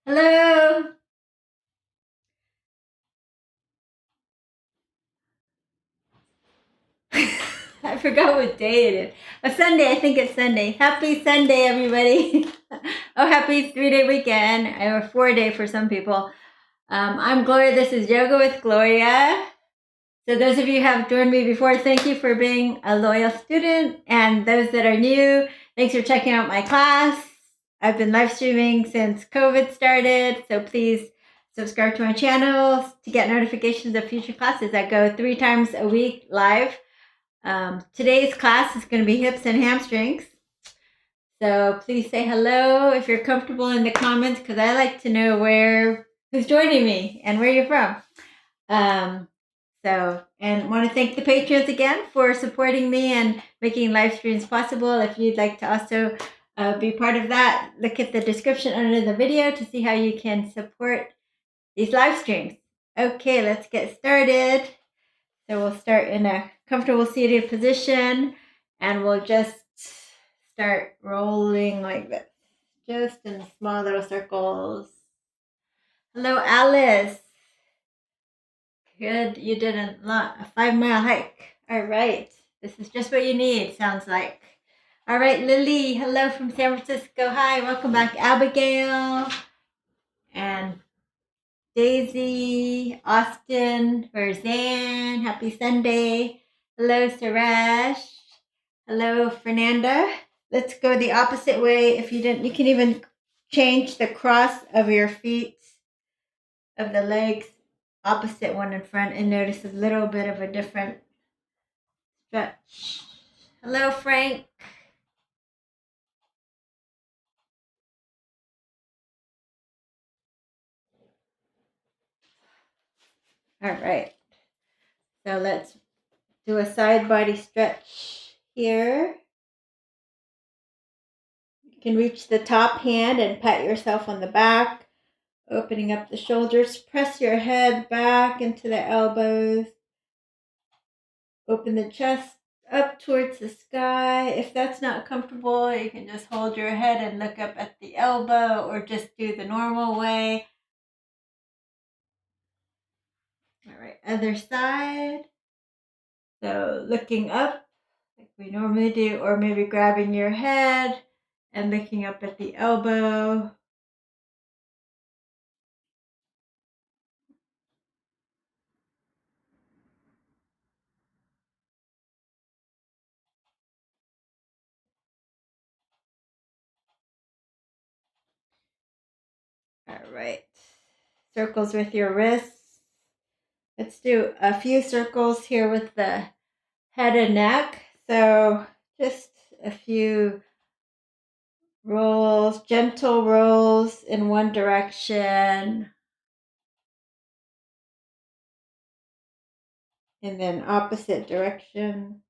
Hello. I forgot what day it is. A Sunday. I think it's Sunday. Happy Sunday, everybody. Oh, happy 3-day weekend or 4-day for some people. I'm Gloria. This is Yoga with Gloria. So those of you who have joined me before, thank you for being a loyal student. And those that are new, thanks for checking out my class. I've been live streaming since COVID started. So please subscribe to my channel to get notifications of future classes. I go 3 times a week live. Today's class is going to be hips and hamstrings. So please say hello if you're comfortable in the comments, because I like to know who's joining me and where you're from. And want to thank the patrons again for supporting me and making live streams possible. If you'd like to also be part of that, look at the description under the video to see how you can support these live streams. Okay, let's get started. So we'll start in a comfortable seated position and we'll just start rolling like this, just in small little circles. Hello, Alice. Good, you did a 5-mile hike. All right, this is just what you need, sounds like. All right, Lily, hello from San Francisco. Hi, welcome back, Abigail. And Daisy, Austin, Roseanne, happy Sunday. Hello, Suresh. Hello, Fernanda. Let's go the opposite way. If you didn't, you can even change the cross of your feet, of the legs, opposite one in front, and notice a little bit of a different stretch. Hello, Frank. All right. So let's do a side body stretch here. You can reach the top hand and pat yourself on the back, opening up the shoulders. Press your head back into the elbows. Open the chest up towards the sky. If that's not comfortable, you can just hold your head and look up at the elbow or just do the normal way. All right, other side. So looking up like we normally do, or maybe grabbing your head and looking up at the elbow. All right. Circles with your wrists. Let's do a few circles here with the head and neck. So just a few rolls, gentle rolls in one direction. And then opposite direction.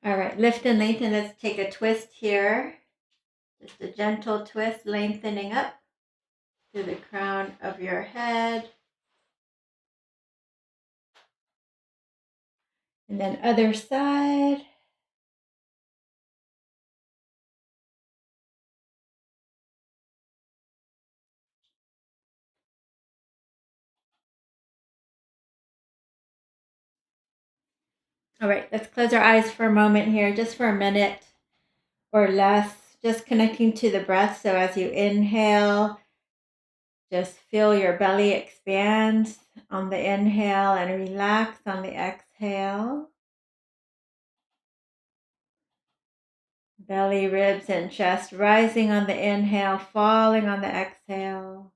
All right, lift and lengthen. Let's take a twist here. Just a gentle twist, lengthening up to the crown of your head. And then other side. All right, let's close our eyes for a moment here, just for a minute or less, just connecting to the breath. So as you inhale, just feel your belly expand on the inhale and relax on the exhale. Belly, ribs, and chest rising on the inhale, falling on the exhale.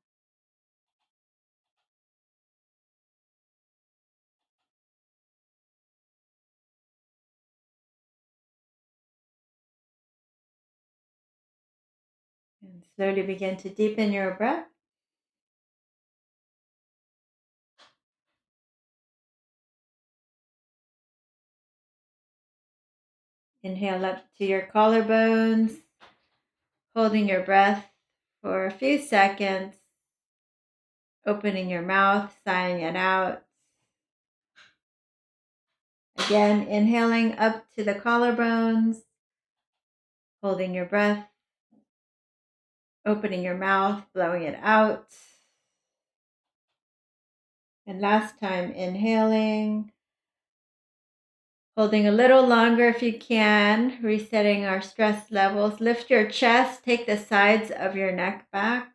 And slowly begin to deepen your breath. Inhale up to your collarbones, holding your breath for a few seconds. Opening your mouth, sighing it out. Again, inhaling up to the collarbones, holding your breath, opening your mouth, blowing it out. And last time, inhaling, holding a little longer if you can, resetting our stress levels. Lift your chest, take the sides of your neck back.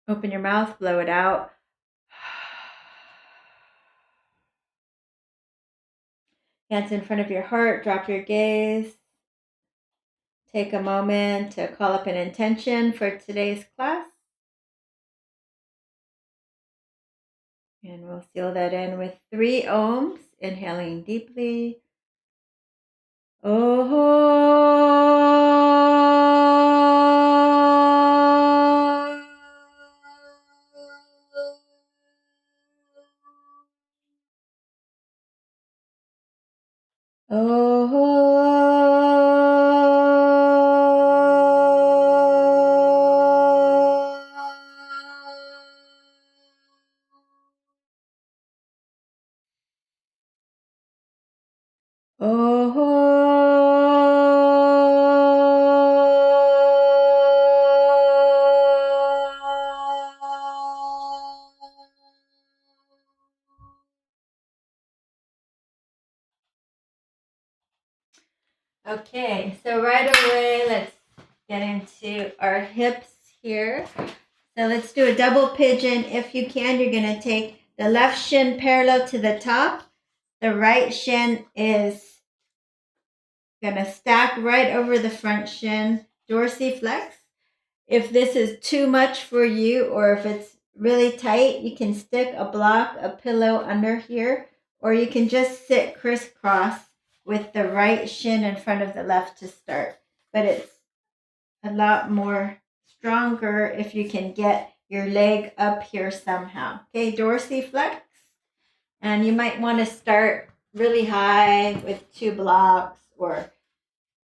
Open your mouth, blow it out. Hands in front of your heart, drop your gaze. Take a moment to call up an intention for today's class. And we'll seal that in with 3 ohms, inhaling deeply. Okay, so right away, let's get into our hips here. So let's do a double pigeon. If you can, you're going to take the left shin parallel to the top. The right shin is going to stack right over the front shin, dorsiflex. If this is too much for you, or if it's really tight, you can stick a block, a pillow under here, or you can just sit crisscross with the right shin in front of the left to start. But it's a lot more stronger if you can get your leg up here somehow. Okay, dorsiflex. And you might want to start really high with 2 blocks, or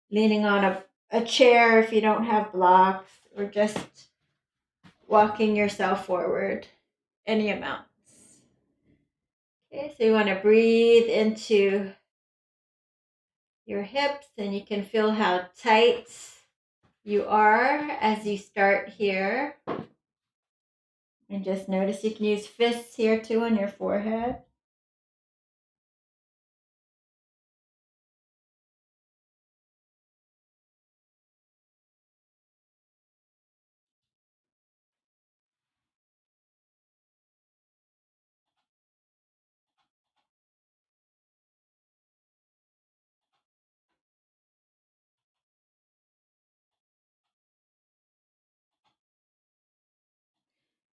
leaning on a chair if you don't have blocks, or just walking yourself forward any amounts. Okay, so you want to breathe into your hips, and you can feel how tight you are as you start here. And just notice you can use fists here too on your forehead.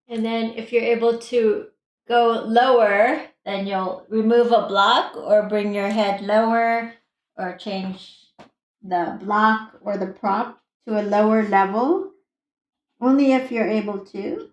And then if you're able to go lower, then you'll remove a block or bring your head lower, or change the block or the prop to a lower level, only if you're able to.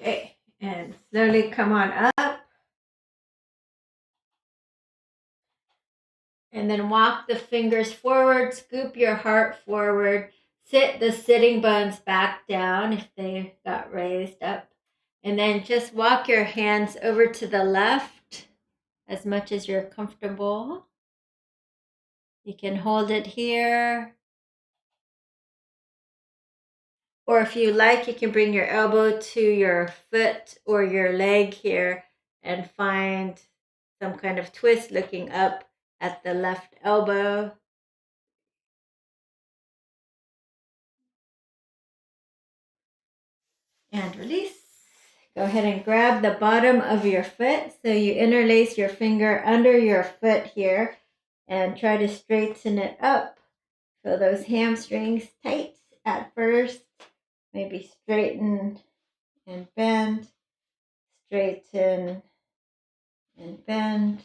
Okay, and slowly come on up. And then walk the fingers forward, scoop your heart forward, sit the sitting bones back down if they got raised up. And then just walk your hands over to the left as much as you're comfortable. You can hold it here. Or if you like, you can bring your elbow to your foot or your leg here and find some kind of twist looking up at the left elbow. And release. Go ahead and grab the bottom of your foot. So you interlace your finger under your foot here and try to straighten it up. Feel those hamstrings tight at first. Maybe straighten and bend, straighten and bend,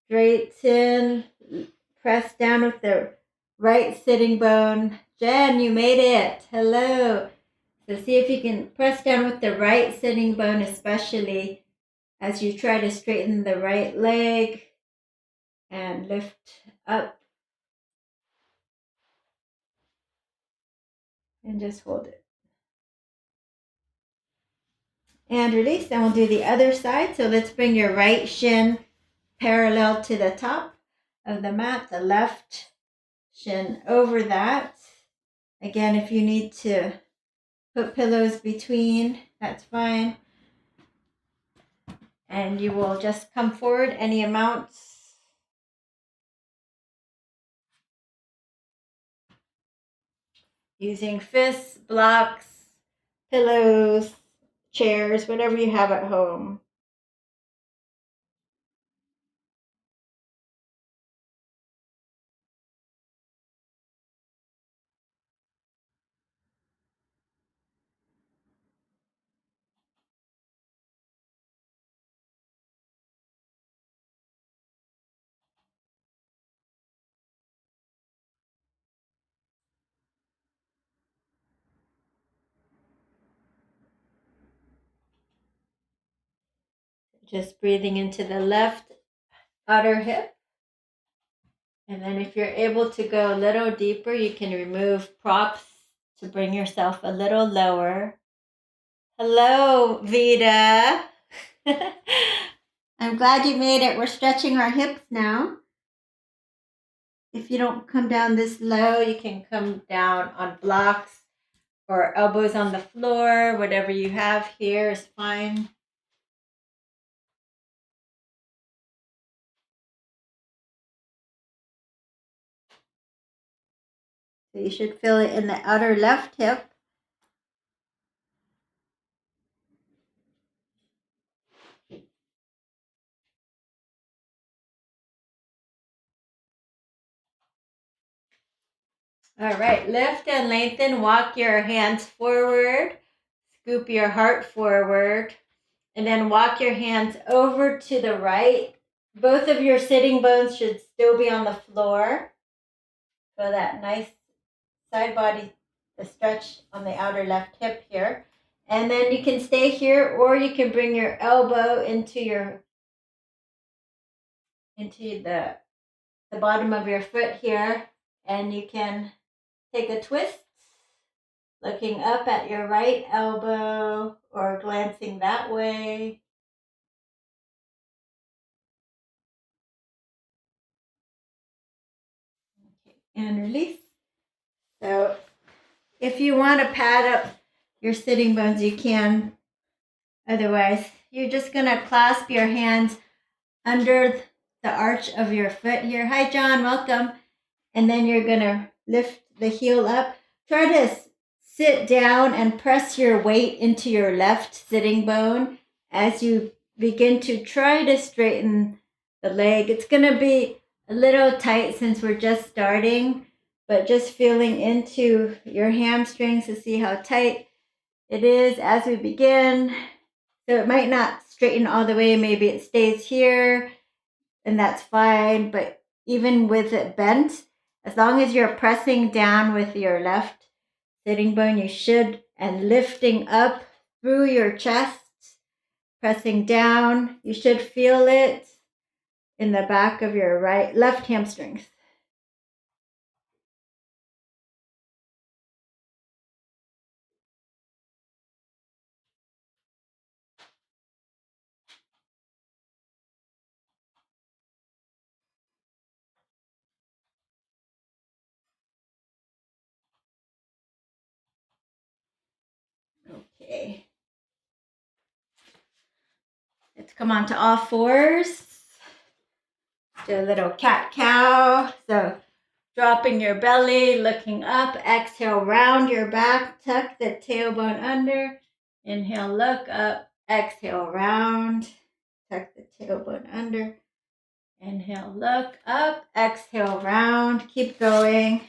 straighten, press down with the right sitting bone. Jen, you made it. Hello. So see if you can press down with the right sitting bone, especially as you try to straighten the right leg and lift up and just hold it. And release. Then we'll do the other side. So let's bring your right shin parallel to the top of the mat, the left shin over that. Again, if you need to put pillows between, that's fine. And you will just come forward any amounts. Using fists, blocks, pillows, chairs, whatever you have at home. Just breathing into the left outer hip. And then if you're able to go a little deeper, you can remove props to bring yourself a little lower. Hello, Vita. I'm glad you made it. We're stretching our hips now. If you don't come down this low, you can come down on blocks or elbows on the floor. Whatever you have here is fine. So you should feel it in the outer left hip. All right, lift and lengthen. Walk your hands forward. Scoop your heart forward. And then walk your hands over to the right. Both of your sitting bones should still be on the floor. Feel that nice side body, the stretch on the outer left hip here. And then you can stay here, or you can bring your elbow into the bottom of your foot here, and you can take a twist, looking up at your right elbow or glancing that way. Okay, and release. So if you want to pad up your sitting bones, you can. Otherwise, you're just going to clasp your hands under the arch of your foot here. Hi, John. Welcome. And then you're going to lift the heel up. Try to sit down and press your weight into your left sitting bone as you begin to try to straighten the leg. It's going to be a little tight since we're just starting, but just feeling into your hamstrings to see how tight it is as we begin. So it might not straighten all the way. Maybe it stays here, and that's fine. But even with it bent, as long as you're pressing down with your left sitting bone, you should, and lifting up through your chest, pressing down, you should feel it in the back of your left hamstrings. Okay. Let's come on to all fours. Do a little cat-cow. So dropping your belly, looking up. Exhale, round your back. Tuck the tailbone under. Inhale, look up. Exhale, round. Tuck the tailbone under. Inhale, look up. Exhale, round. Keep going.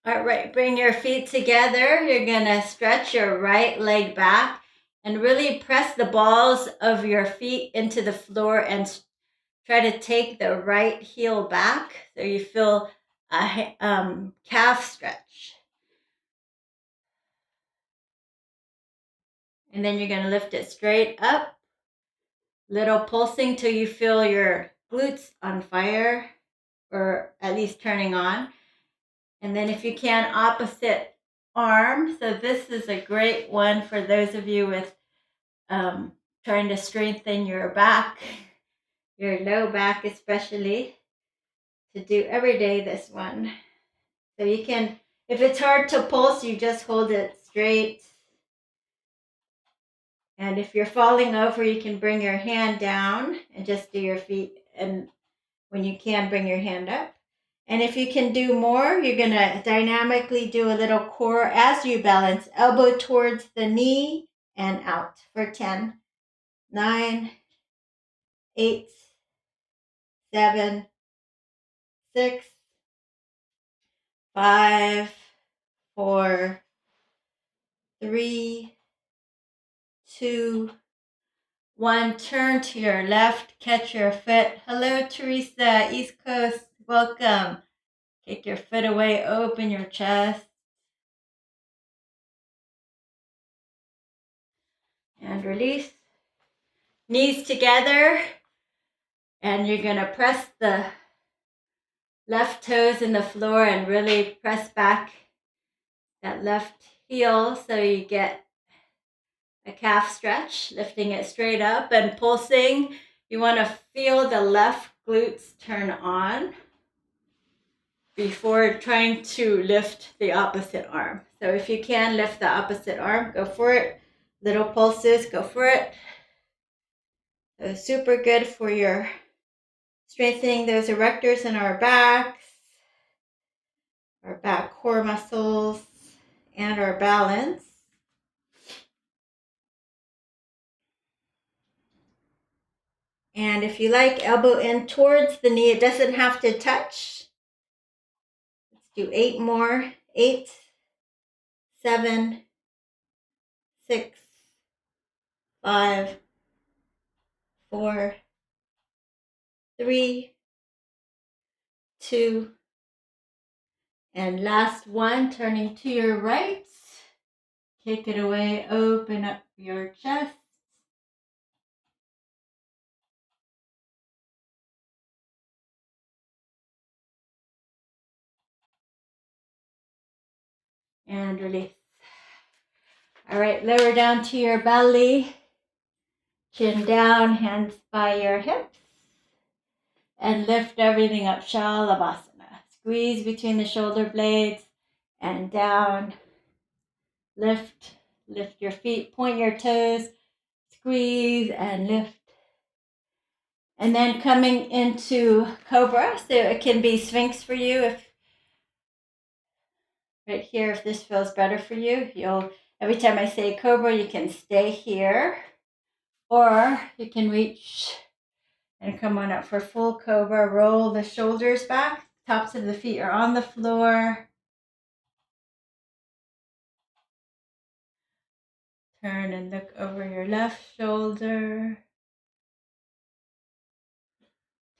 All right, bring your feet together. You're gonna stretch your right leg back and really press the balls of your feet into the floor and try to take the right heel back so you feel a calf stretch. And then you're gonna lift it straight up, little pulsing till you feel your glutes on fire or at least turning on. And then if you can, opposite arm. So this is a great one for those of you with trying to strengthen your back, your low back especially, to do every day this one. So you can, if it's hard to pulse, you just hold it straight. And if you're falling over, you can bring your hand down and just do your feet. And when you can, bring your hand up. And if you can do more, you're going to dynamically do a little core as you balance, elbow towards the knee and out for 10, 9, 8, 7, 6, 5, 4, 3, 2, 1. Turn to your left, catch your foot. Hello, Teresa, East Coast, welcome. Kick your foot away, open your chest. And release. Knees together. And you're going to press the left toes in the floor and really press back that left heel so you get a calf stretch, lifting it straight up and pulsing. You want to feel the left glutes turn on before trying to lift the opposite arm. So if you can lift the opposite arm, go for it. Little pulses, go for it. So super good for your strengthening those erectors in our backs, our back core muscles, and our balance. And if you like, elbow in towards the knee. It doesn't have to touch. Let's do 8 more. 8, 7, 6, 5, 4, 3, 2, and last one, turning to your right. Kick it away, open up your chest. And release. All right, lower down to your belly. Chin down, hands by your hips. And lift everything up, Shalabhasana. Squeeze between the shoulder blades and down. Lift your feet, point your toes, squeeze and lift. And then coming into Cobra, so it can be Sphinx for you. If right here, if this feels better for you, every time I say Cobra, you can stay here, or you can reach and come on up for full Cobra. Roll the shoulders back, tops of the feet are on the floor. Turn and look over your left shoulder.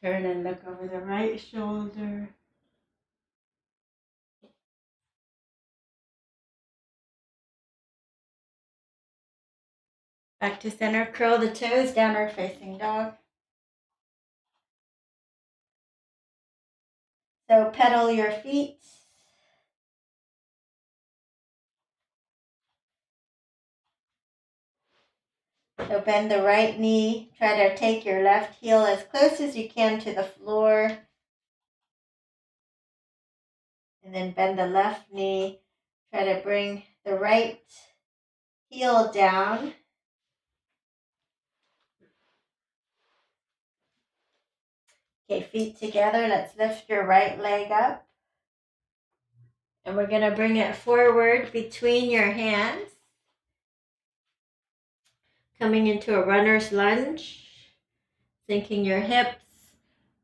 Turn and look over the right shoulder. Back to center, curl the toes, downward facing dog. So pedal your feet. So bend the right knee. Try to take your left heel as close as you can to the floor. And then bend the left knee. Try to bring the right heel down. Okay, feet together. Let's lift your right leg up. And we're going to bring it forward between your hands, coming into a runner's lunge, sinking your hips.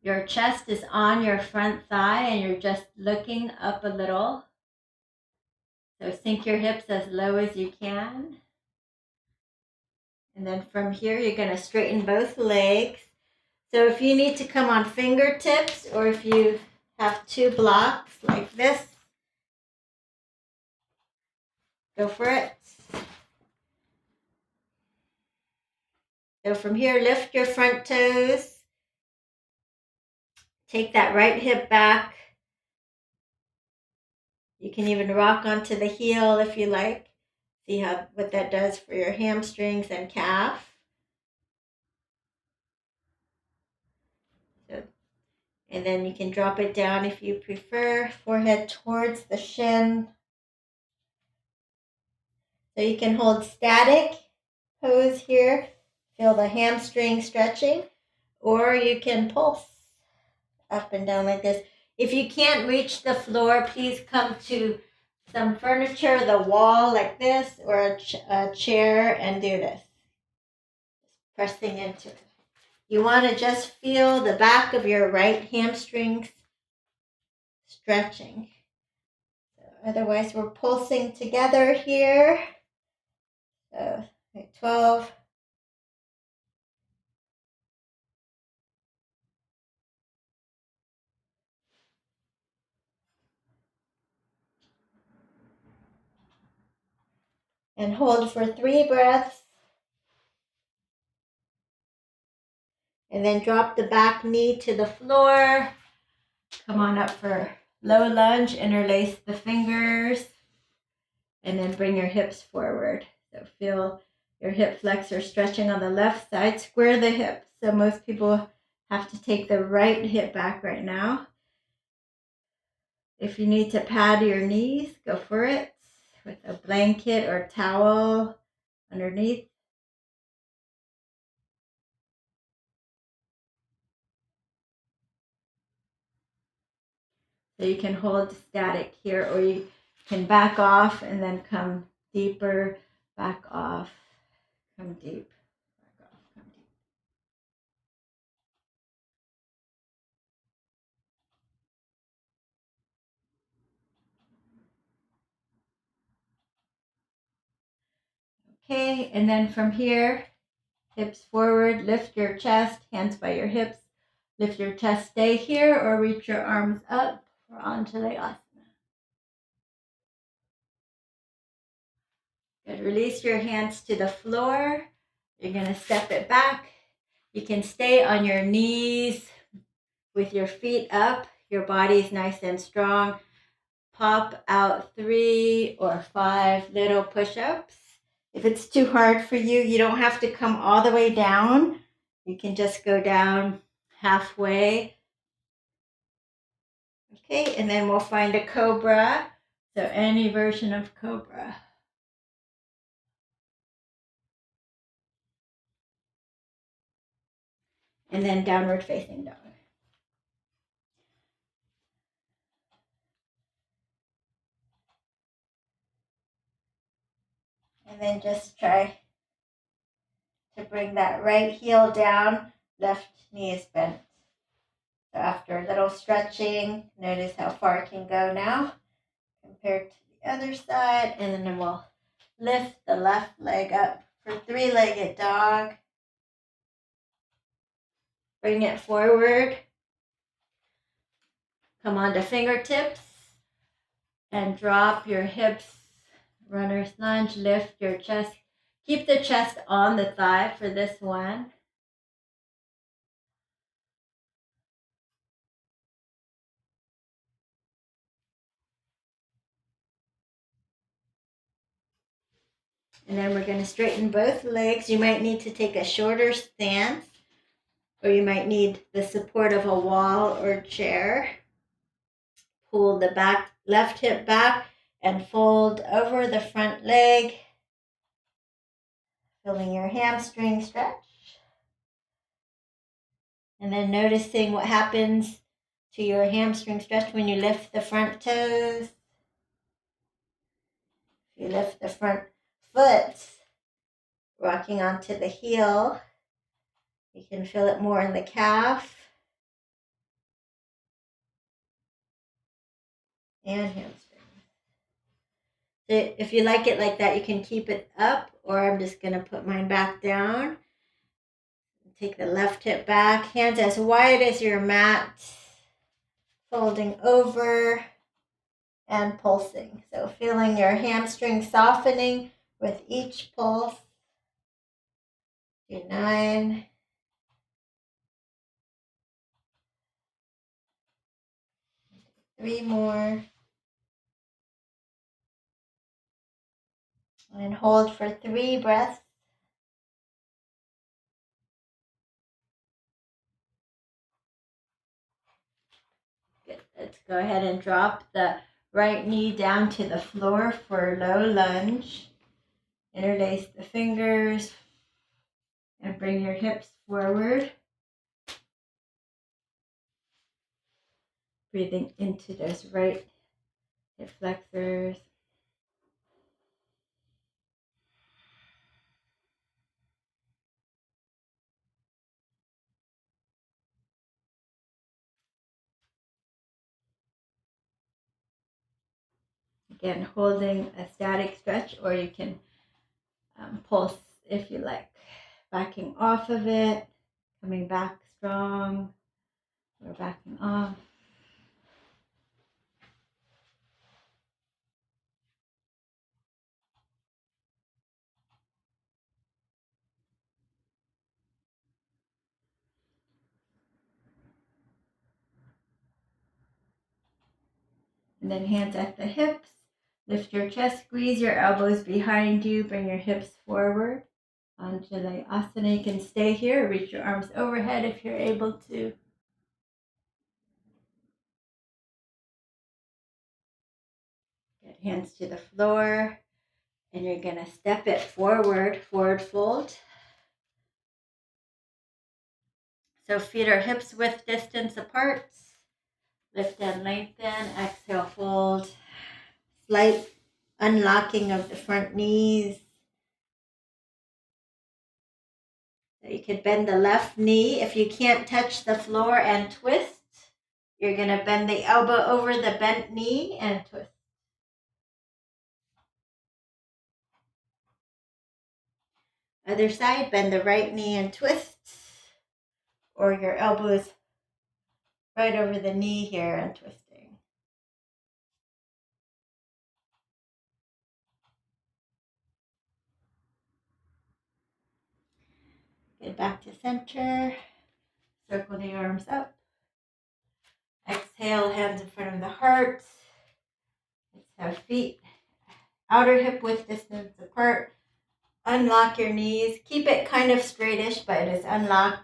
Your chest is on your front thigh and you're just looking up a little. So sink your hips as low as you can. And then from here, you're going to straighten both legs. So if you need to come on fingertips or if you have two blocks like this, go for it. So from here, lift your front toes. Take that right hip back. You can even rock onto the heel if you like. See what that does for your hamstrings and calf. So, and then you can drop it down if you prefer, forehead towards the shin. So you can hold static pose here, feel the hamstring stretching, or you can pulse up and down like this. If you can't reach the floor, please come to some furniture, the wall like this, or a chair and do this. Just pressing into it. You want to just feel the back of your right hamstrings stretching. So otherwise, we're pulsing together here. So 12. And hold for 3 breaths. And then drop the back knee to the floor. Come on up for low lunge. Interlace the fingers. And then bring your hips forward. So feel your hip flexor stretching on the left side. Square the hips. So most people have to take the right hip back right now. If you need to pad your knees, go for it with a blanket or towel underneath. So you can hold static here, or you can back off and then come deeper, back off, come deep, back off, come deep. Okay, and then from here, hips forward, lift your chest, hands by your hips, lift your chest, stay here, or reach your arms up or onto the asana. Good. Release your hands to the floor. You're going to step it back. You can stay on your knees with your feet up. Your body's nice and strong. Pop out 3 or 5 little push-ups. If it's too hard for you, you don't have to come all the way down. You can just go down halfway. Okay, and then we'll find a cobra. So any version of cobra. And then downward facing dog. And then just try to bring that right heel down, left knee is bent. So after a little stretching, notice how far it can go now compared to the other side. And then we'll lift the left leg up for 3-legged dog. Bring it forward. Come on to fingertips and drop your hips. Runner's lunge, lift your chest. Keep the chest on the thigh for this one. And then we're going to straighten both legs. You might need to take a shorter stance, or you might need the support of a wall or chair. Pull the back, left hip back and fold over the front leg, feeling your hamstring stretch. And then noticing what happens to your hamstring stretch when you lift the front toes. You lift the front foot, rocking onto the heel. You can feel it more in the calf and hamstring. So if you like it like that, you can keep it up, or I'm just going to put mine back down. Take the left hip back, hands as wide as your mat, folding over and pulsing. So feeling your hamstring softening with each pulse. Do 9. Three more. And hold for 3 breaths. Good. Let's go ahead and drop the right knee down to the floor for low lunge. Interlace the fingers and bring your hips forward. Breathing into those right hip flexors. Again, holding a static stretch, or you can pulse if you like. Backing off of it, coming back strong, or backing off. And then hands at the hips. Lift your chest, squeeze your elbows behind you, bring your hips forward. Anjali Asana, you can stay here, reach your arms overhead if you're able to. Get hands to the floor, and you're going to step it forward fold. So feet are hips width distance apart. Lift and lengthen, exhale, fold. Slight unlocking of the front knees. So you could bend the left knee. If you can't touch the floor and twist, you're going to bend the elbow over the bent knee and twist. Other side, bend the right knee and twist, or your elbows right over the knee here and twisting. Get back to center. Circle the arms up. Exhale, hands in front of the heart. Exhale, feet outer hip width distance apart. Unlock your knees. Keep it kind of straightish, but it is unlocked.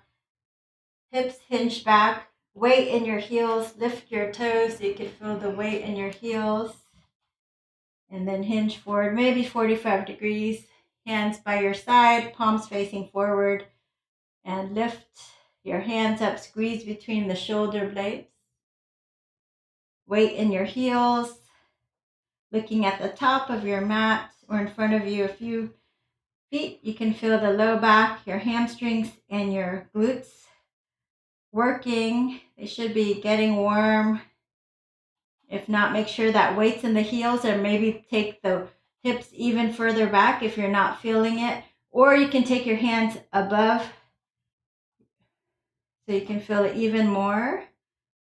Hips hinge back. Weight in your heels. Lift your toes so you can feel the weight in your heels. And then hinge forward, maybe 45 degrees. Hands by your side, palms facing forward. And lift your hands up, squeeze between the shoulder blades. Weight in your heels. Looking at the top of your mat or in front of you a few feet, you can feel the low back, your hamstrings, and your glutes working. They should be getting warm. If not, make sure that weight's in the heels, or maybe take the hips even further back if you're not feeling it. Or you can take your hands above so you can feel even more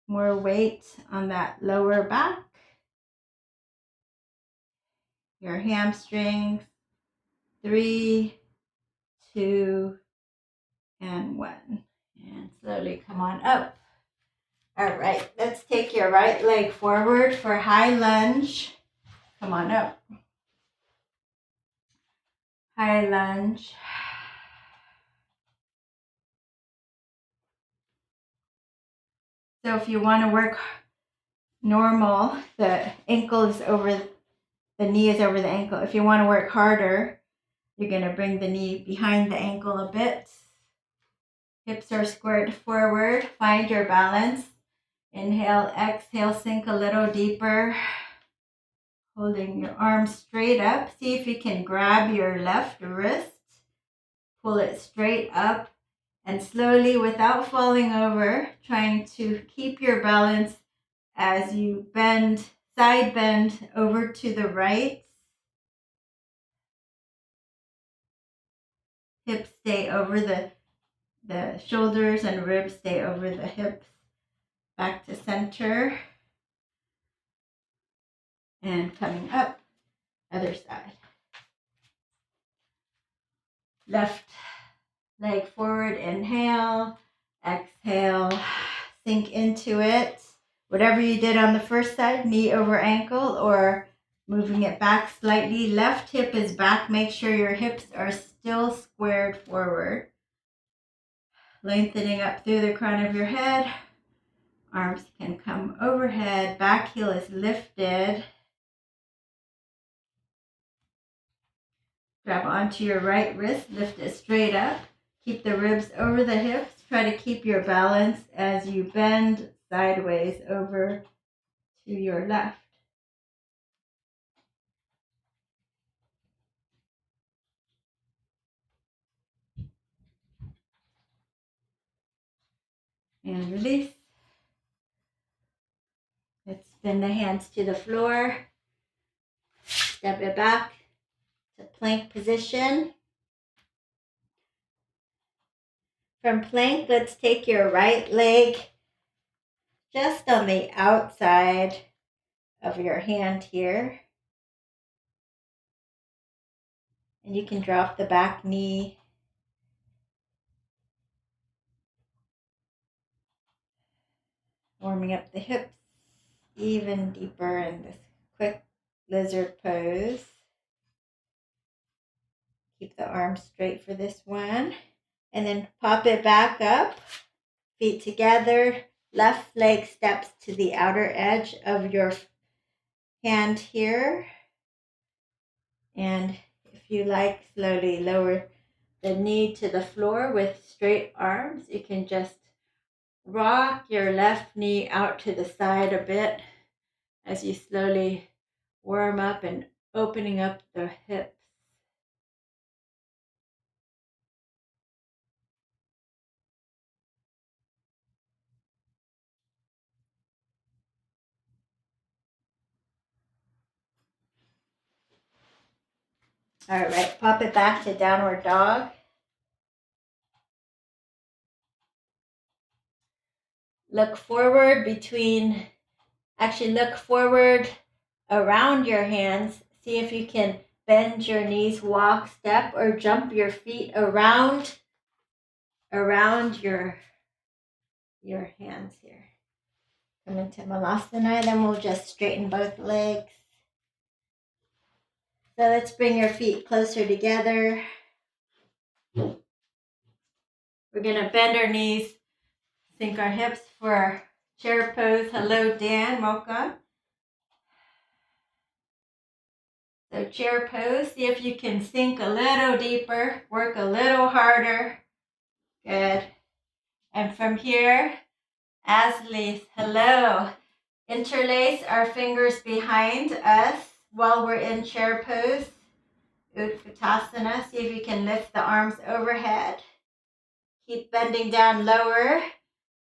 weight on that lower back. Your hamstrings. 3, 2, and 1. And slowly come on up. All right, let's take your right leg forward for high lunge. Come on up. High lunge. So if you want to work normal, the ankle is over, the knee is over the ankle. If you want to work harder, you're going to bring the knee behind the ankle a bit. Hips are squared forward. Find your balance. Inhale, exhale, sink a little deeper. Holding your arms straight up. See if you can grab your left wrist. Pull it straight up and slowly, without falling over, trying to keep your balance as you bend, side bend over to the right. Hips stay over the shoulders and ribs stay over the hips. Back to center. And coming up, other side. Left leg forward, inhale, exhale, sink into it. Whatever you did on the first side, knee over ankle or moving it back slightly. Left hip is back. Make sure your hips are still squared forward. Lengthening up through the crown of your head. Arms can come overhead. Back heel is lifted. Grab onto your right wrist, lift it straight up. Keep the ribs over the hips. Try to keep your balance as you bend sideways over to your left. And release. Let's bend the hands to the floor. Step it back to plank position. From plank, let's take your right leg just on the outside of your hand here. And you can drop the back knee. Warming up the hips even deeper in this quick lizard pose. Keep the arms straight for this one. And then pop it back up. Feet together. Left leg steps to the outer edge of your hand here. And if you like, slowly lower the knee to the floor with straight arms. You can just rock your left knee out to the side a bit as you slowly warm up and opening up the hips. All right, pop it back to downward dog. Look forward look forward around your hands. See if you can bend your knees, walk, step, or jump your feet around your hands here. Come into Malasana, then we'll just straighten both legs. So let's bring your feet closer together. We're going to bend our knees, sink our hips for our chair pose. Hello, Dan. Welcome. So chair pose. See if you can sink a little deeper. Work a little harder. Good. And from here, Asli, hello. Interlace our fingers behind us while we're in chair pose. Utkatasana. See if you can lift the arms overhead. Keep bending down lower.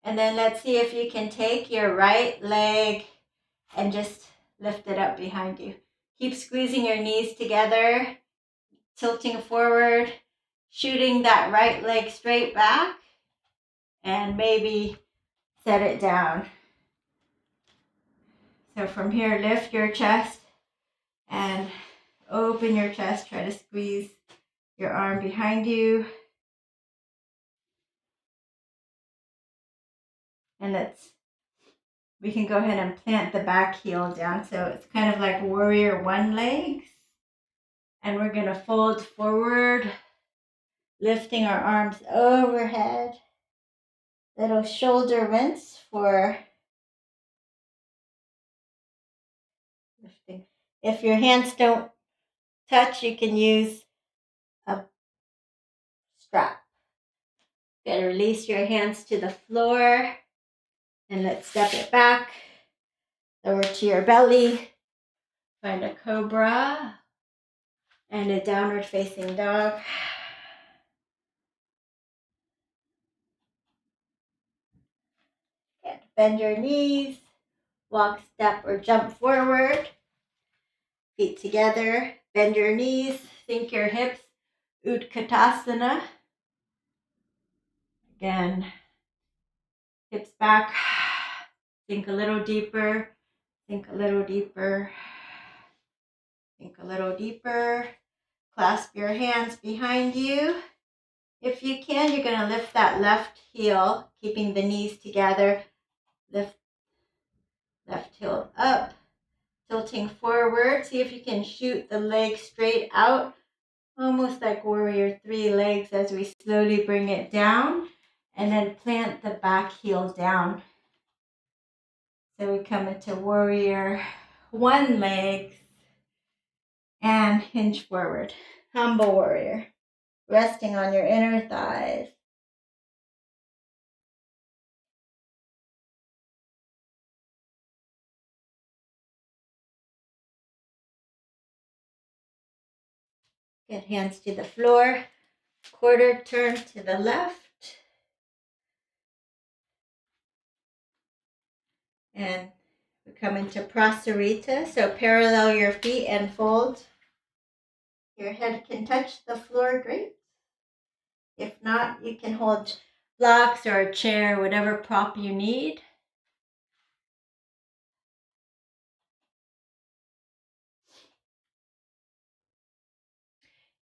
And then let's see if you can take your right leg and just lift it up behind you. Keep squeezing your knees together, tilting forward, shooting that right leg straight back, and maybe set it down. So from here, lift your chest and open your chest. Try to squeeze your arm behind you. And we can go ahead and plant the back heel down. So it's kind of like warrior one legs. And we're going to fold forward, lifting our arms overhead. Little shoulder rinse for lifting. If your hands don't touch, you can use a strap. Going to release your hands to the floor. And let's step it back over to your belly. Find a cobra and a downward facing dog. And bend your knees, walk, step, or jump forward. Feet together, bend your knees, sink your hips, Utkatasana. Again, hips back, sink a little deeper, sink a little deeper, sink a little deeper. Clasp your hands behind you. If you can, you're going to lift that left heel, keeping the knees together. Lift left heel up, tilting forward. See if you can shoot the leg straight out, almost like warrior three legs as we slowly bring it down. And then plant the back heel down. So we come into warrior one legs and hinge forward. Humble warrior. Resting on your inner thighs. Get hands to the floor. Quarter turn to the left. And we come into Prasarita. So parallel your feet and fold. Your head can touch the floor, great. If not, you can hold blocks or a chair, whatever prop you need.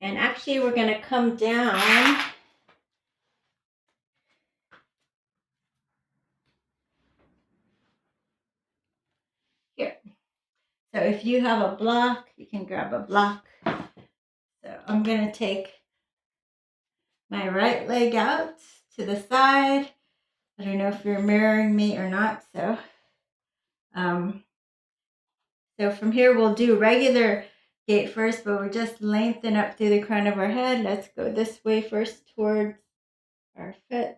And actually, we're going to come down. Here. So if you have a block, you can grab a block. So I'm going to take my right leg out to the side. I don't know if you're mirroring me or not. So from here, we'll do regular gait first, but we're just lengthen up through the crown of our head. Let's go this way first towards our foot.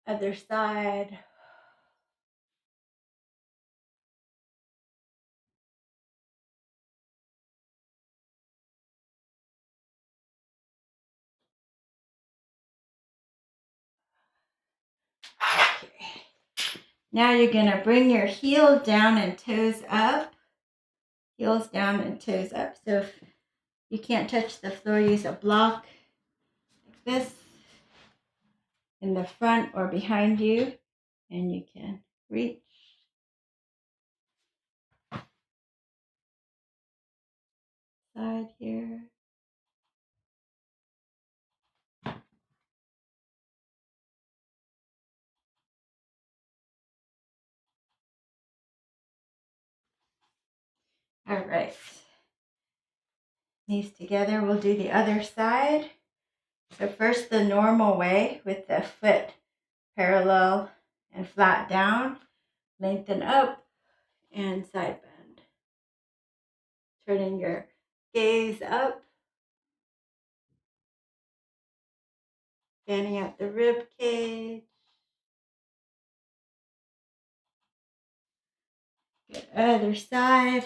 Other side. Okay. Now you're going to bring your heel down and toes up. Heels down and toes up. So if you can't touch the floor, use a block like this in the front or behind you, and you can reach. Side here. All right. Knees together. We'll do the other side. So first the normal way with the foot parallel and flat down. Lengthen up and side bend. Turning your gaze up. Fanning out the rib cage. Good. Other side.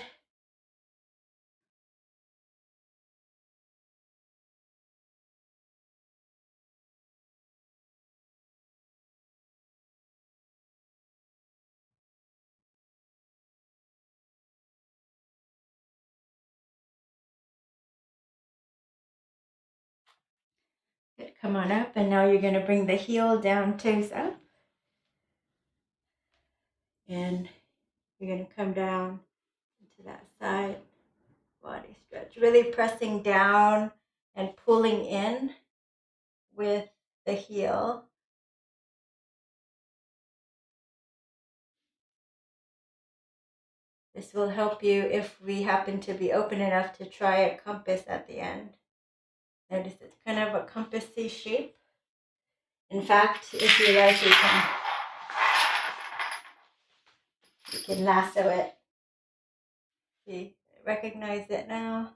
Good. Come on up, and now you're going to bring the heel down, toes up. And you're going to come down into that side body stretch. Really pressing down and pulling in with the heel. This will help you if we happen to be open enough to try a compass at the end. Notice it's kind of a compassy shape. In fact, if you like, you can lasso it. See, recognize it now.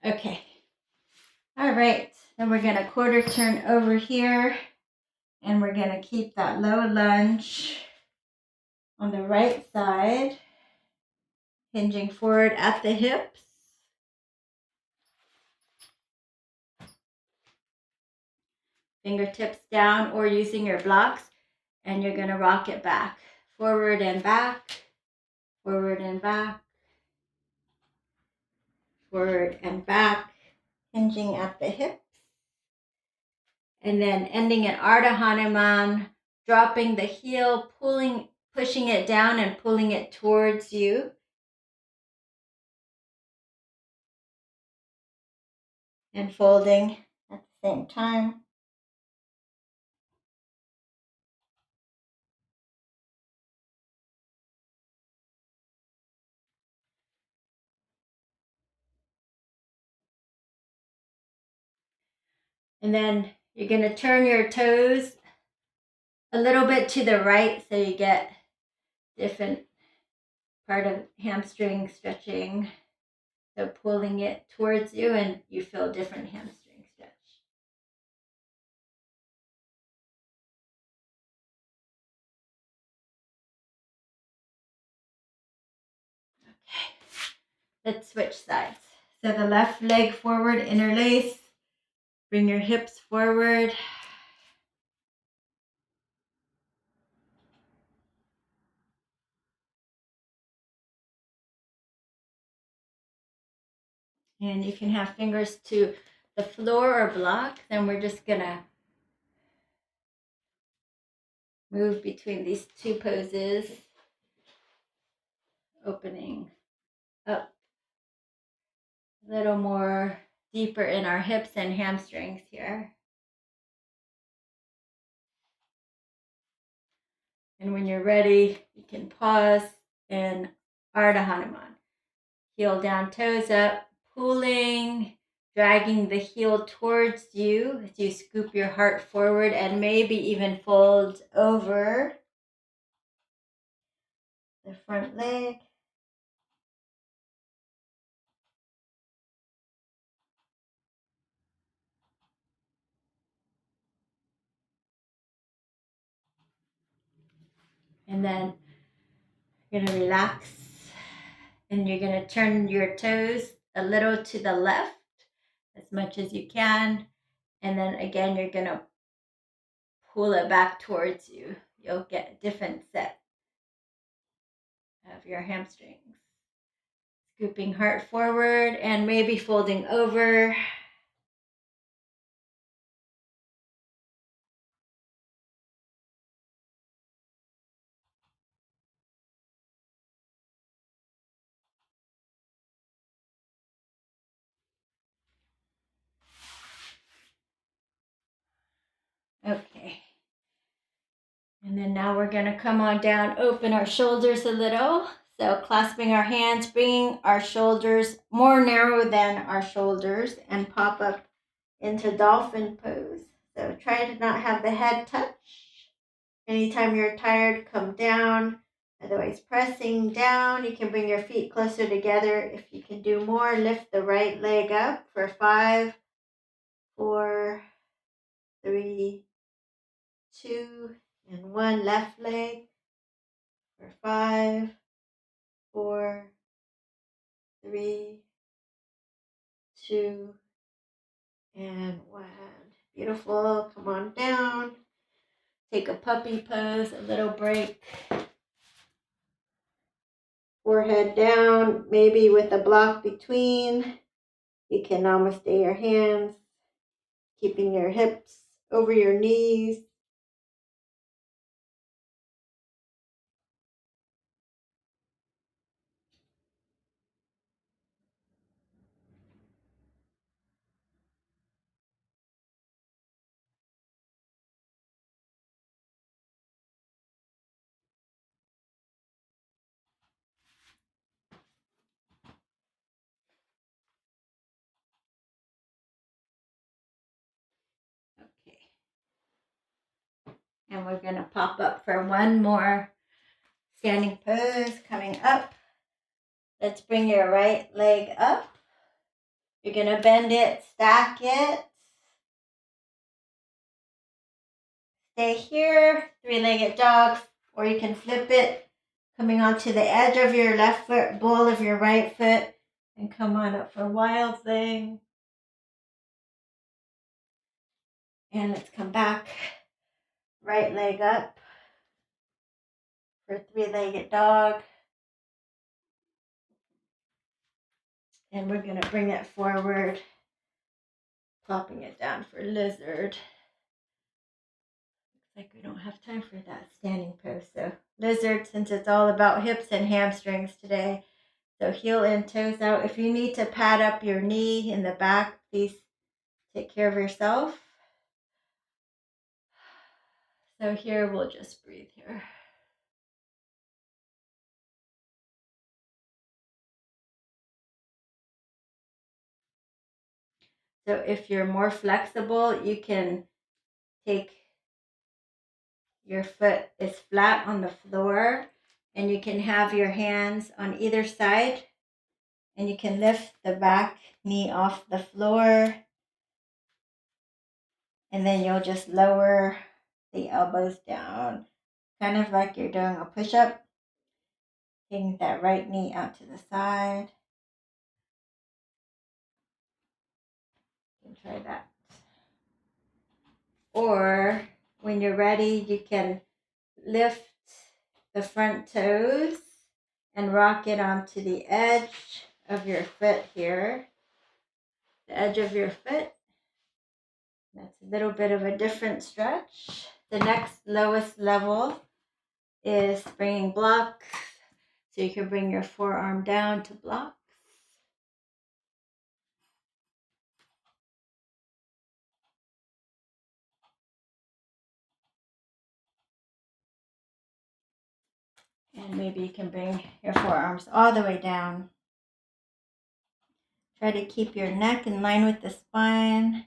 Okay. All right. Then we're going to quarter turn over here And we're going to keep that low lunge on the right side, hinging forward at the hips. Fingertips down or using your blocks, and you're going to rock it back, forward and back, forward and back, forward and back, hinging at the hips. And then ending in Ardha Hanuman, dropping the heel, pushing it down and pulling it towards you. And folding at the same time. And then you're going to turn your toes a little bit to the right so you get different part of hamstring stretching. So pulling it towards you and you feel different hamstring stretch. Okay, let's switch sides. So the left leg forward, interlace. Bring your hips forward. And you can have fingers to the floor or block. Then we're just gonna move between these two poses, opening up a little more deeper in our hips and hamstrings here. And when you're ready, you can pause and Ardha Hanuman. Heel down, toes up, pulling, dragging the heel towards you as you scoop your heart forward and maybe even fold over the front leg. And then you're going to relax and you're going to turn your toes a little to the left as much as you can. And then again, you're going to pull it back towards you. You'll get a different set of your hamstrings. Scooping heart forward and maybe folding over. Okay. And then now we're going to come on down, open our shoulders a little. So clasping our hands, bringing our shoulders more narrow than our shoulders and pop up into dolphin pose. So try to not have the head touch. Anytime you're tired, come down. Otherwise, pressing down, you can bring your feet closer together. If you can do more, lift the right leg up for 5, 4, 3, 2, and 1. Left leg for 5, 4, 3, 2, and 1. Beautiful. Come on down. Take a puppy pose, a little break. Forehead down, maybe with a block between. You can namaste your hands, keeping your hips over your knees. Okay. And we're going to pop up for one more standing pose. Coming up. Let's bring your right leg up. You're going to bend it, stack it. stay here, three-legged dog, or you can flip it, coming onto the edge of your left foot, ball of your right foot, and come on up for wild thing. And let's come back, right leg up for three-legged dog. And we're going to bring it forward, plopping it down for lizard. Looks like we don't have time for that standing pose. So lizard, since it's all about hips and hamstrings today. So heel and toes out. If you need to pad up your knee in the back, please take care of yourself. So here we'll just breathe here. So if you're more flexible, you can take your foot is flat on the floor and you can have your hands on either side and you can lift the back knee off the floor and then you'll just lower the elbows down, kind of like you're doing a push-up. Taking that right knee out to the side. You can try that. Or when you're ready, you can lift the front toes and rock it onto the edge of your foot here. The edge of your foot. That's a little bit of a different stretch. The next lowest level is bringing blocks. So you can bring your forearm down to blocks. And maybe you can bring your forearms all the way down. Try to keep your neck in line with the spine.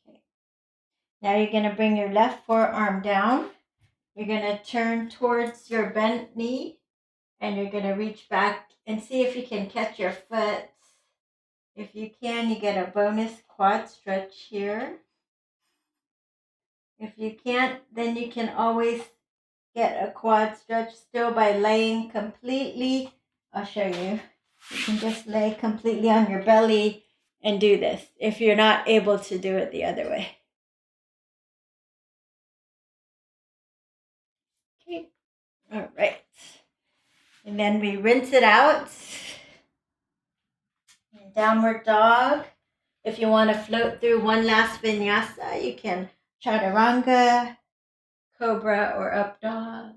Okay. Now you're going to bring your left forearm down. You're going to turn towards your bent knee and you're going to reach back and see if you can catch your foot. If you can, you get a bonus quad stretch here. If you can't, then you can always get a quad stretch still by laying completely. I'll show you. You can just lay completely on your belly and do this if you're not able to do it the other way. Okay, all right. And then we rinse it out. Downward dog. If you want to float through one last vinyasa, you can chaturanga, cobra, or up dog.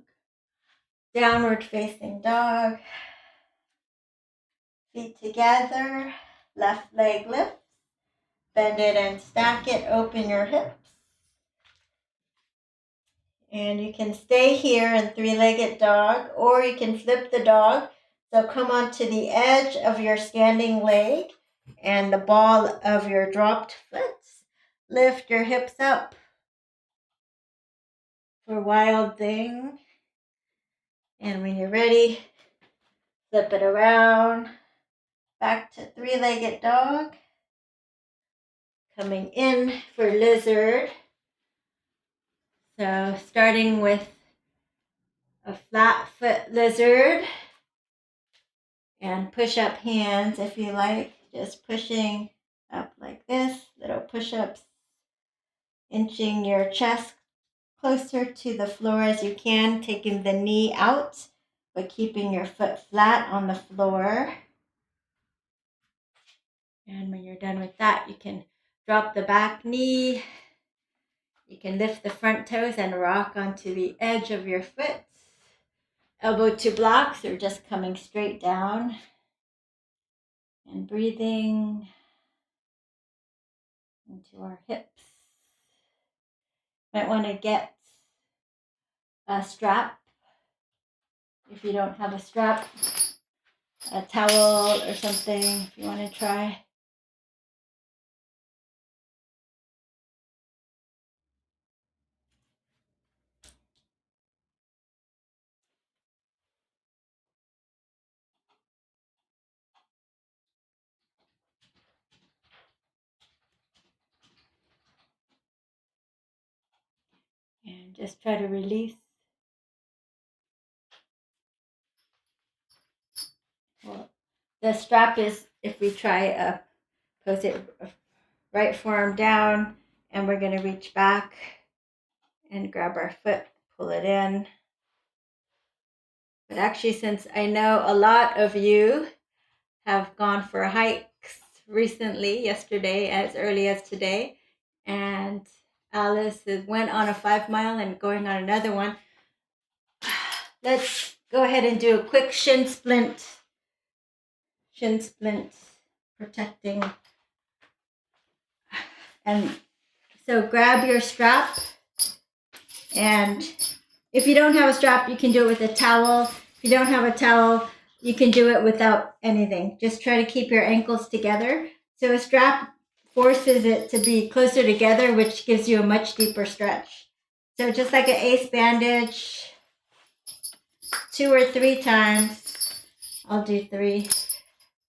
Downward facing dog. Feet together. Left leg lifts. Bend it and stack it. Open your hips. And you can stay here in three-legged dog, or you can flip the dog. So come onto the edge of your standing leg and the ball of your dropped foot. Lift your hips up for wild thing. And when you're ready, flip it around. Back to three-legged dog. Coming in for lizard. So starting with a flat foot lizard. And push up hands if you like. Just pushing up like this. Little push-ups. Inching your chest closer to the floor as you can. Taking the knee out, but keeping your foot flat on the floor. And when you're done with that, you can drop the back knee. You can lift the front toes and rock onto the edge of your foot. Elbow to blocks or just coming straight down. And breathing into our hips. Might want to get a strap. If you don't have a strap, a towel or something if you want to try. And just try to release. Well, the strap is, if we try pose it right forearm down, and we're going to reach back and grab our foot, pull it in. But actually, since I know a lot of you have gone for hikes recently, yesterday, as early as today, and Alice went on a 5-mile and going on another one, let's go ahead and do a quick shin splint. Shin splint, protecting. And so grab your strap, and if you don't have a strap, you can do it with a towel. If you don't have a towel, you can do it without anything. Just try to keep your ankles together. So a strap forces it to be closer together, which gives you a much deeper stretch. So just like an ace bandage, 2 or 3 times. I'll do 3.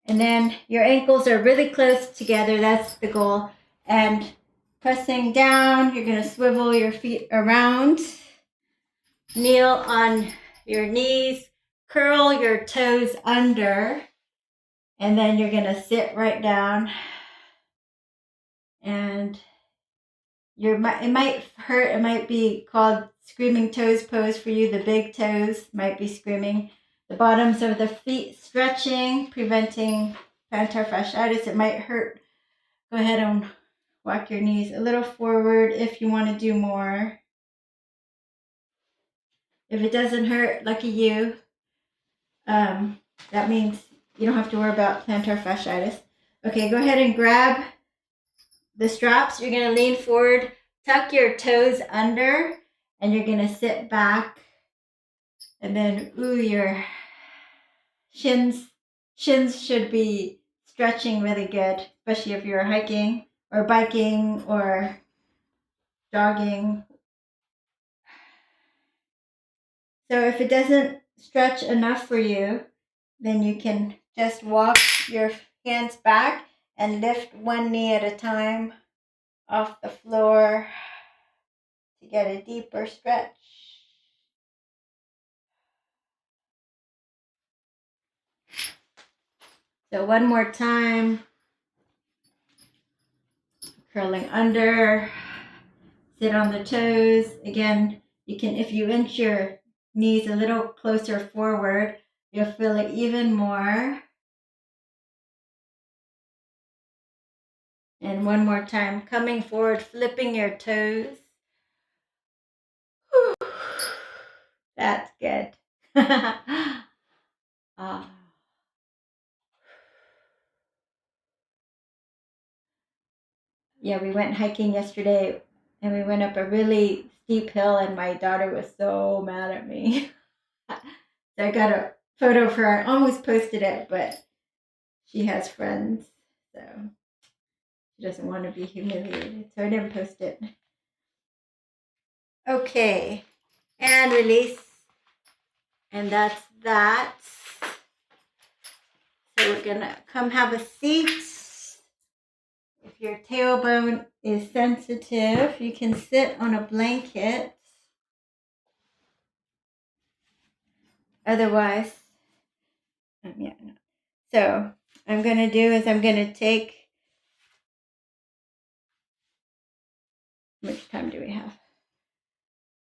And then your ankles are really close together. That's the goal. And pressing down, you're going to swivel your feet around. Kneel on your knees. Curl your toes under. And then you're going to sit right down. And it might hurt. It might be called screaming toes pose for you. The big toes might be screaming. The bottoms of the feet stretching, preventing plantar fasciitis. It might hurt. Go ahead and walk your knees a little forward if you want to do more. If it doesn't hurt, lucky you. That means you don't have to worry about plantar fasciitis. Okay, go ahead and grab the straps. You're going to lean forward, tuck your toes under, and you're going to sit back. And then, your shins should be stretching really good, especially if you're hiking or biking or jogging. So if it doesn't stretch enough for you, then you can just walk your hands back and lift one knee at a time off the floor to get a deeper stretch. So one more time. Curling under, sit on the toes. Again, you can, if you inch your knees a little closer forward, you'll feel it even more. And one more time, coming forward, flipping your toes. Whew. That's good. Yeah, we went hiking yesterday, and we went up a really steep hill, and my daughter was so mad at me. So I got a photo of her. I almost posted it, but she has friends, so she doesn't want to be humiliated, so I didn't post it. Okay, and release. And that's that. So we're going to come have a seat. If your tailbone is sensitive, you can sit on a blanket. Otherwise, yeah. No. So I'm going to do is I'm going to take, how much time do we have?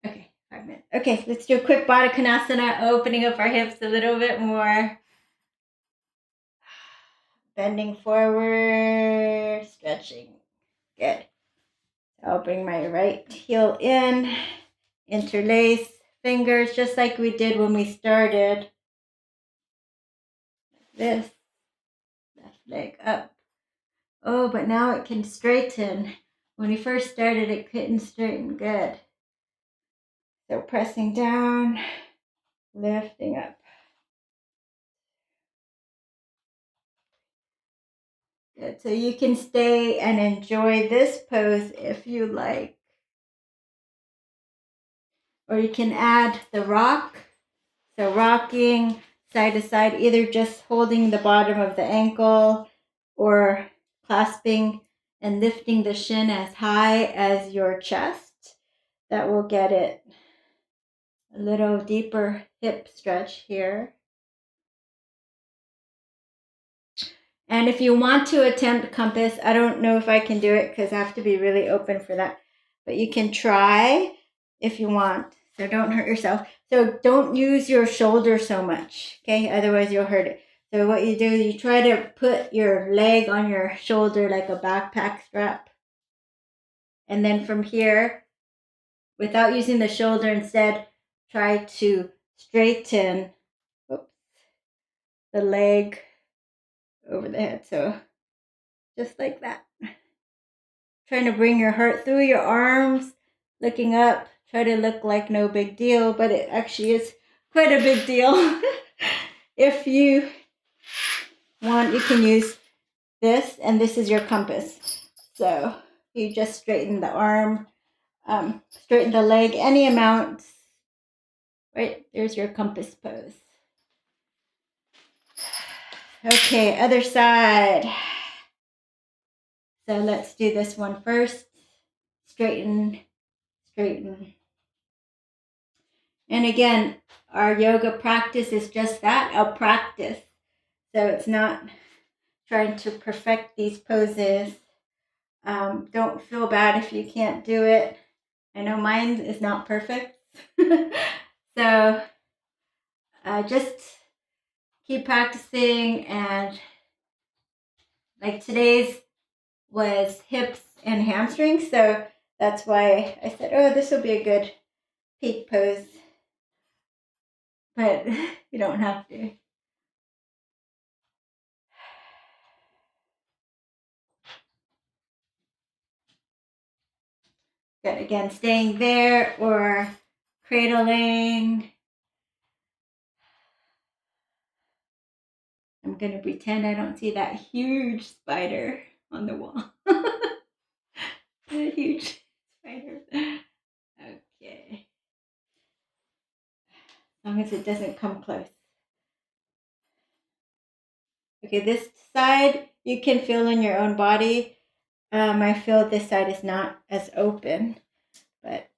Okay, 5 minutes. Okay, let's do a quick Baddha Konasana, opening up our hips a little bit more. Bending forward, stretching. Good. I'll bring my right heel in, interlace fingers just like we did when we started. This, left leg up. Oh, but now it can straighten. When we first started, it couldn't straighten good. So pressing down, lifting up. Good. So you can stay and enjoy this pose if you like. Or you can add the rock. So rocking side to side, either just holding the bottom of the ankle or clasping and lifting the shin as high as your chest. That will get it a little deeper hip stretch here. And if you want to attempt compass, I don't know if I can do it because I have to be really open for that. But you can try if you want. So don't hurt yourself. So don't use your shoulder so much, okay? Otherwise you'll hurt it. So what you do, you try to put your leg on your shoulder like a backpack strap. And then from here, without using the shoulder, instead, try to straighten the leg over the head. So just like that. Trying to bring your heart through your arms, looking up. Try to look like no big deal, but it actually is quite a big deal. If you want, you can use this, and this is your compass. So you just straighten the arm, straighten the leg, any amount. Right, there's your compass pose. Okay, other side. So let's do this one first. Straighten, straighten. And again, our yoga practice is just that, a practice. So it's not trying to perfect these poses. Don't feel bad if you can't do it. I know mine is not perfect. So just keep practicing, and like today's was hips and hamstrings, so that's why I said, oh, this will be a good peak pose, but you don't have to. Good, again, staying there or cradling. I'm going to pretend I don't see that huge spider on the wall. A huge spider. Okay. As long as it doesn't come close. Okay, this side you can feel in your own body. I feel this side is not as open, but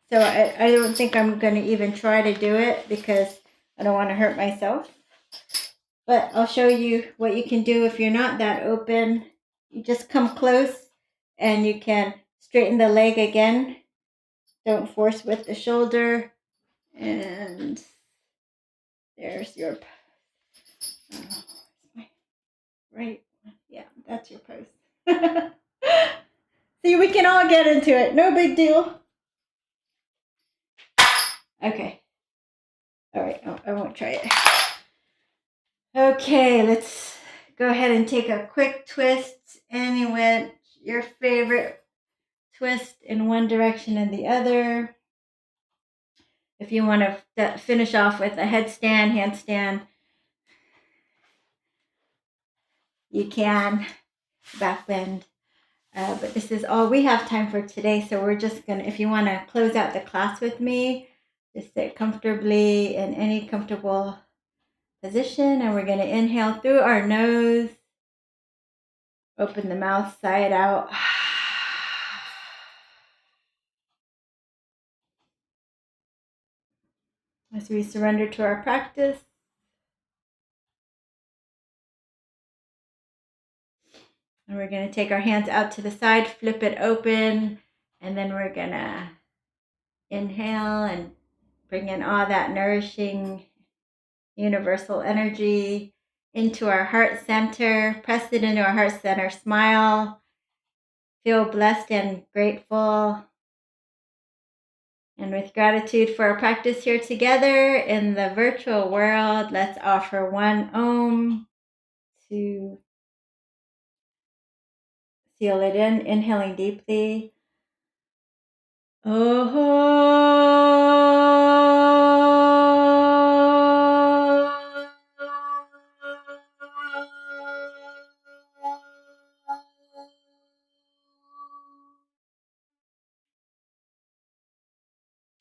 so I don't think I'm going to even try to do it because I don't want to hurt myself. But I'll show you what you can do if you're not that open. You just come close and you can straighten the leg again. Don't force with the shoulder. And there's your right. Yeah, that's your pose. See, we can all get into it. No big deal. Okay. All right. Oh, I won't try it. Okay, let's go ahead and take a quick twist. Anyway, your favorite twist in one direction and the other. If you want to finish off with a headstand, handstand, you can. Back bend. But this is all we have time for today. So we're just going to, if you want to close out the class with me, just sit comfortably in any comfortable position. And we're going to inhale through our nose. Open the mouth side out. As we surrender to our practice. And we're going to take our hands out to the side, flip it open, and then we're going to inhale and bring in all that nourishing universal energy into our heart center. Press it into our heart center. Smile. Feel blessed and grateful. And with gratitude for our practice here together in the virtual world, let's offer one Om to seal it in, inhaling deeply.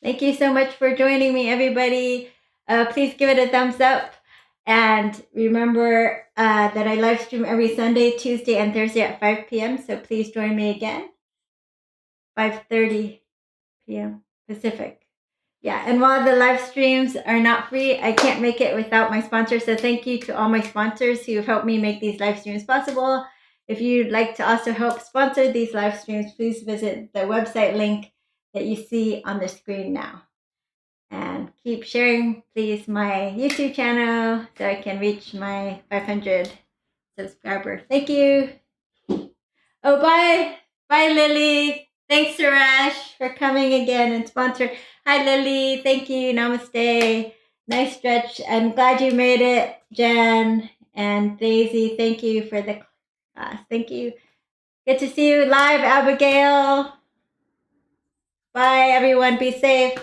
Thank you so much for joining me, everybody. Please give it a thumbs up. And remember that I live stream every Sunday, Tuesday, and Thursday at 5 p.m. So please join me again, 5:30 p.m. Pacific. Yeah, and while the live streams are not free, I can't make it without my sponsors. So thank you to all my sponsors who have helped me make these live streams possible. If you'd like to also help sponsor these live streams, please visit the website link that you see on the screen now. And keep sharing, please, my YouTube channel so I can reach my 500 subscriber. Thank you. Oh, bye. Bye, Lily. Thanks, Suresh, for coming again and sponsor. Hi, Lily. Thank you. Namaste. Nice stretch. I'm glad you made it, Jen and Daisy. Thank you for the class. Thank you. Good to see you live, Abigail. Bye, everyone. Be safe.